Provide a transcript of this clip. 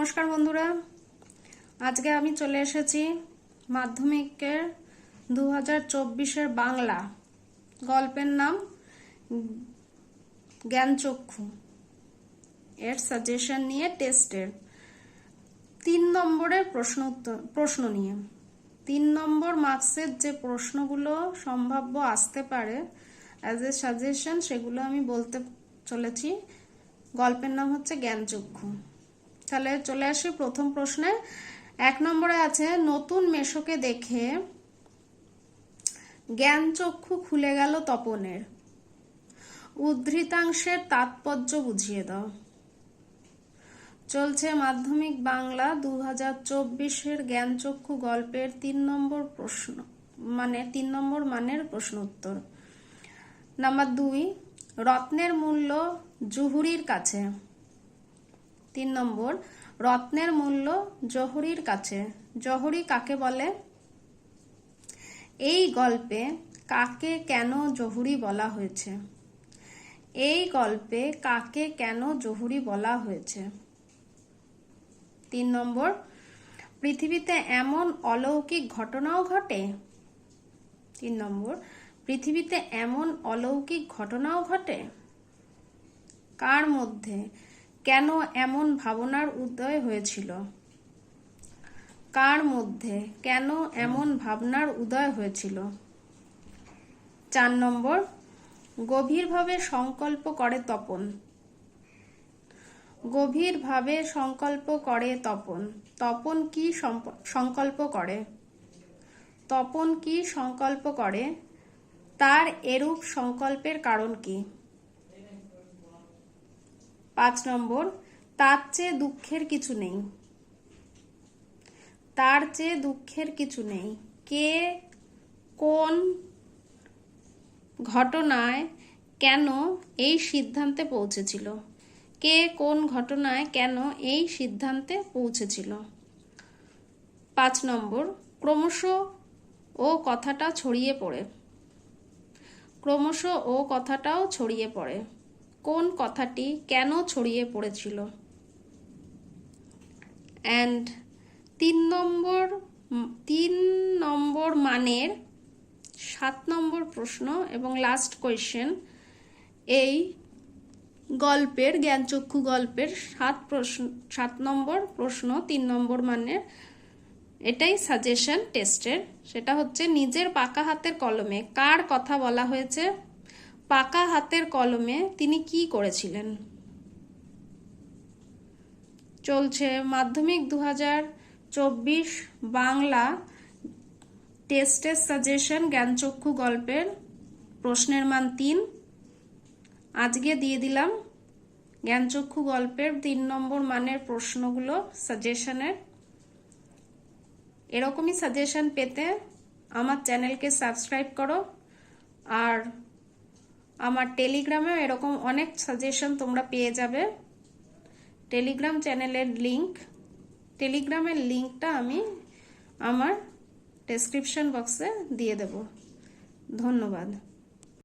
নমস্কার বন্ধুরা, আজকে আমি চলে এসেছি মাধ্যমিকের 2024-এর বাংলা গল্পের নাম জ্ঞানচক্ষু এর সাজেশন নিয়ে টেস্টের 3 নম্বরের প্রশ্ন নিয়ে 3 নম্বর মার্কসের যে প্রশ্নগুলো সম্ভাব্য আসতে পারে অ্যাজ এ সাজেশন সেগুলো আমি বলতে চলেছি। গল্পের নাম হচ্ছে জ্ঞানচক্ষু। তাহলে চলে আসি প্রথম প্রশ্নে। 1 নম্বরে আছে, নতুন মেশোকে দেখে জ্ঞানচক্ষু খুলে গেল তপনের। উদ্ধৃতাংশের তাৎপর্য বুঝিয়ে দাও। চলছে মাধ্যমিক বাংলা 2024-এর জ্ঞানচক্ষু গল্পের 3 নম্বর প্রশ্ন, 3 নম্বর মানের প্রশ্ন উত্তর। নাম্বার 2, রত্নের মূল্য জহুরির কাছে। 3 নম্বর, রত্নের মূল্য জহুরির কাছে। জহুরি কাকে বলে? এই গল্পে কাকে কেন জহুরি বলা হয়েছে? এই গল্পে কাকে কেন জহুরি বলা হয়েছে? 3 নম্বর, পৃথিবীতে এমন অলৌকিক ঘটনাও ঘটে। 3 নম্বর, পৃথিবীতে এমন অলৌকিক ঘটনাও ঘটে। কার মধ্যে কেন এমন ভাবনার উদয় হয়েছিল? কার মধ্যে কেন এমন ভাবনার উদয় হয়েছিল? 4 নম্বর, গভীরভাবে সংকল্প করে তপন। গভীরভাবে সংকল্প করে তপন। তপন কি সংকল্প করে? তপন কি সংকল্প করে? তার এরূপ সংকল্পের কারণ কি? 5 নম্বর, তার চেয়ে দুঃখের কিছু নেই। তার চেয়ে দুঃখের কিছু নেই। কে কোন ঘটনায় কেন এই সিদ্ধান্তে পৌঁছেছিল? কে কোন ঘটনায় কেন এই সিদ্ধান্তে পৌঁছেছিল? 5 নম্বর, ক্রমশ ও কথাটা ছড়িয়ে পড়ে। ক্রমশ ও কথাটাও ছড়িয়ে পড়ে। কোন কথাটি কেন ছড়িয়ে পড়েছিল? অ্যান্ড 3 নম্বর মানের 7 নম্বর প্রশ্ন এবং লাস্ট কোয়েশ্চেন। এই গল্পের জ্ঞানচক্ষু গল্পের 7 নম্বর প্রশ্ন 3 নম্বর মানের, এটাই সাজেশন টেস্টের। সেটা হচ্ছে, নিজের পাকা হাতের কলমে কার কথা বলা হয়েছে? পাকা হাতের কলমে তিনি কি করেছিলেন? চলছে মাধ্যমিক 2024 বাংলা টেস্টের সাজেশন জ্ঞানচক্ষু গল্পের প্রশ্নের মান 3। আজকে দিয়ে দিলাম জ্ঞানচক্ষু গল্পের 3 নম্বর মানের প্রশ্নগুলো সাজেশনের। এরকমই সাজেশন পেতে আমার চ্যানেলকে সাবস্ক্রাইব করো। আর আমার টেলিগ্রামে এরকম অনেক সাজেশন তোমরা পেয়ে যাবে। টেলিগ্রাম চ্যানেলের টেলিগ্রামের লিঙ্কটা আমি আমার ডেসক্রিপশন বক্সে দিয়ে দেব। ধন্যবাদ।